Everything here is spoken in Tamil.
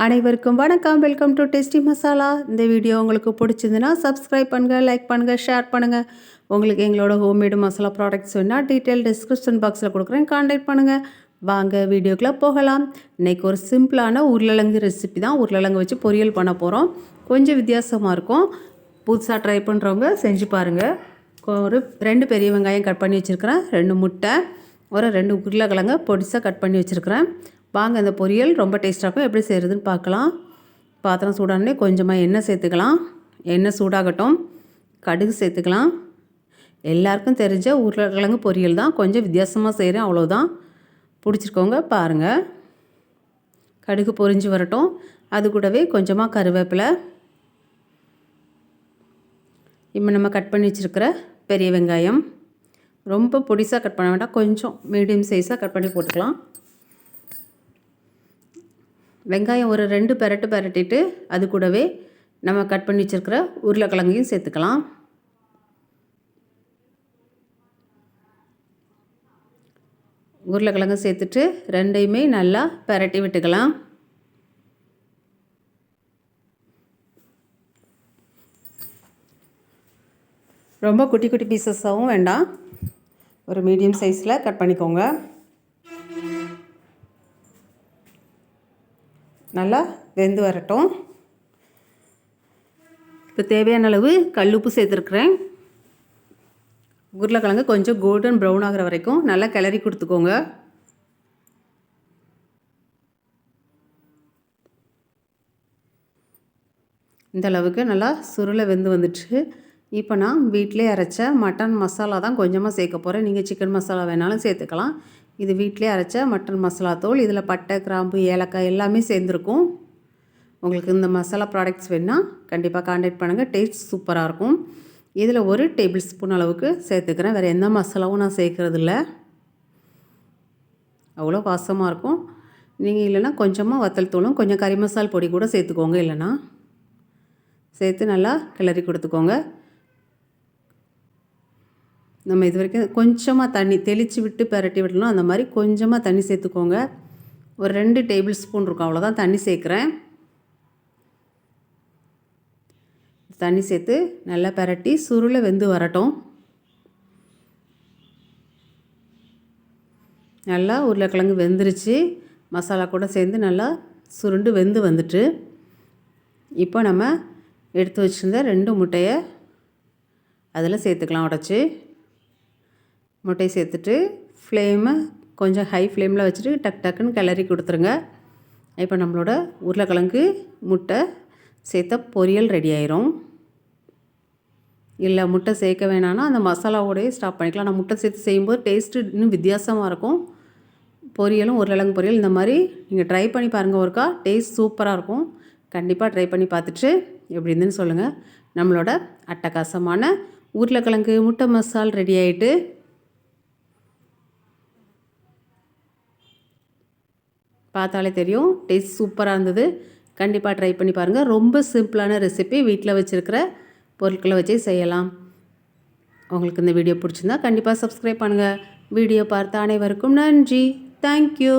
அனைவருக்கும் வணக்கம். Welcome to tasty masala. இந்த வீடியோ உங்களுக்கு பிடிச்சிருந்துன்னா சப்ஸ்கிரைப் பண்ணுங்கள், லைக் பண்ணுங்கள், ஷேர் பண்ணுங்கள். உங்களுக்கு எங்களோட ஹோம்மேடு மசாலா ப்ராடக்ட்ஸ் வேணால் டீட்டெயில் டிஸ்கிரிப்ஷன் பாக்ஸில் கொடுக்குறேன், கான்டாக்ட் பண்ணுங்கள். வாங்க வீடியோக்குள்ளே போகலாம். இன்றைக்கி ஒரு சிம்பிளான உருளைக்கிழங்கு ரெசிபி தான். உருளைக்கிழங்கு வச்சு பொரியல் பண்ண போகிறோம். கொஞ்சம் வித்தியாசமாக இருக்கும். புதுசாக ட்ரை பண்ணுறவங்க செஞ்சு பாருங்கள். ஒரு 2 பெரிய வெங்காயம் கட் பண்ணி வச்சுருக்கிறேன், 2 முட்டை, ஒரு 2 உருளைக்கிழங்கு பொடிசாக கட் பண்ணி வச்சுருக்கிறேன். வாங்க இந்த பொரியல் ரொம்ப டேஸ்ட்டாக இருக்கும். எப்படி செய்கிறதுன்னு பார்க்கலாம். பாத்திரம் சூடானே கொஞ்சமாக எண்ணெய் சேர்த்துக்கலாம். எண்ணெய் சூடாகட்டும். கடுகு சேர்த்துக்கலாம். எல்லாருக்கும் தெரிஞ்ச உருளைக்கிழங்கு பொரியல் தான், கொஞ்சம் வித்தியாசமாக செய்கிறேன், அவ்வளோதான். பிடிச்சிருக்கோங்க பாருங்கள். கடுகு பொரிஞ்சு வரட்டும். அது கூடவே கொஞ்சமாக கருவேப்பிலை, இப்போ நம்ம கட் பண்ணி வச்சுருக்கிற பெரிய வெங்காயம், ரொம்ப பொடிசாக கட் பண்ண வேண்டாம், கொஞ்சம் மீடியம் சைஸாக கட் பண்ணி போட்டுக்கலாம். வெங்காயம் ஒரு 2 பெரட்டிட்டு அது கூடவே நம்ம கட் பண்ணி வச்சுருக்கிற உருளைக்கிழங்கையும் சேர்த்துக்கலாம். உருளைக்கிழங்கு சேர்த்துட்டு ரெண்டையுமே நல்லா பெரட்டி விட்டுக்கலாம். ரொம்ப குட்டி குட்டி பீசஸாகவும் வேண்டாம், ஒரு மீடியம் சைஸில் கட் பண்ணிக்கோங்க. நல்லா வெந்து வரட்டும். இப்போ தேவையான அளவு கல்லுப்பு சேர்த்துருக்குறேன். உருளைக்கிழங்கு கொஞ்சம் கோல்டன் ப்ரௌன் ஆகிற வரைக்கும் நல்லா கிளறி கொடுத்துக்கோங்க. இந்த அளவுக்கு நல்லா சுருளை வெந்து வந்துட்டு, இப்போ நான் வீட்டிலே அரைச்ச மட்டன் மசாலா தான் கொஞ்சமாக சேர்க்க போகிறேன். நீங்கள் சிக்கன் மசாலா வேணாலும் சேர்த்துக்கலாம். இது வீட்டிலே அரைச்ச மட்டன் மசாலா தூள். இதில் பட்டை, கிராம்பு, ஏலக்காய் எல்லாமே சேர்ந்துருக்கும். உங்களுக்கு இந்த மசாலா ப்ராடக்ட்ஸ் வேணால் கண்டிப்பாக கான்டாக்ட் பண்ணுங்கள். டேஸ்ட் சூப்பராக இருக்கும். இதில் 1 டேபிள் ஸ்பூன் அளவுக்கு சேர்த்துக்கிறேன். வேறு எந்த மசாலாவும் நான் சேர்க்குறதில்ல. அவ்வளோ வாசமாக இருக்கும். நீங்கள் இல்லைன்னா கொஞ்சமாக வத்தல் தூளும் கொஞ்சம் கறி மசால் பொடி கூட சேர்த்துக்கோங்க. இல்லைன்னா சேர்த்து நல்லா கிளறி கொடுத்துக்கோங்க. நம்ம இது வரைக்கும் கொஞ்சமாக தண்ணி தெளித்து விட்டு பெரட்டி விடணும். அந்த மாதிரி கொஞ்சமாக தண்ணி சேர்த்துக்கோங்க. ஒரு 2 டேபிள் ஸ்பூன் இருக்கும், அவ்வளோதான் தண்ணி சேர்க்குறேன். தண்ணி சேர்த்து நல்லா பெரட்டி சுருளை வெந்து வரட்டும். நல்லா உருளைக்கிழங்கு வெந்துருச்சு. மசாலா கூட சேர்ந்து நல்லா சுருண்டு வெந்து வந்துட்டு, இப்போ நம்ம எடுத்து வச்சுருந்த 2 முட்டையை அதில் சேர்த்துக்கலாம். உடச்சி முட்டையை சேர்த்துட்டு ஃப்ளேமை கொஞ்சம் ஹை ஃப்ளேமில் வச்சுட்டு டக்குன்னு கிளறி கொடுத்துருங்க. இப்போ நம்மளோட உருளைக்கிழங்கு முட்டை சேர்த்த பொரியல் ரெடி ஆயிரும். இல்லை முட்டை சேர்க்க வேணான்னா அந்த மசாலாவோடையே ஸ்டாப் பண்ணிக்கலாம். நான் முட்டை சேர்த்து செய்யும்போது டேஸ்ட்டு இன்னும் வித்தியாசமாக இருக்கும். பொரியலும் உருளைக்கிழங்கு பொரியல் இந்த மாதிரி நீங்கள் ட்ரை பண்ணி பாருங்கள். ஒருக்கா டேஸ்ட் சூப்பராக இருக்கும். கண்டிப்பாக ட்ரை பண்ணி பார்த்துட்டு எப்படி இருந்துன்னு சொல்லுங்கள். நம்மளோட அட்டகாசமான உருளைக்கிழங்கு முட்டை மசால் ரெடி ஆகிட்டு, பார்த்தாலே தெரியும் டேஸ்ட் சூப்பராக இருந்தது. கண்டிப்பாக ட்ரை பண்ணி பாருங்கள். ரொம்ப சிம்பிளான ரெசிபி, வீட்டில் வச்சுருக்கிற பொருட்களை வச்சே செய்யலாம். உங்களுக்கு இந்த வீடியோ பிடிச்சிருந்தா கண்டிப்பாக சப்ஸ்கிரைப் பண்ணுங்கள். வீடியோ பார்த்த அனைவருக்கும் நன்றி. தேங்க்யூ.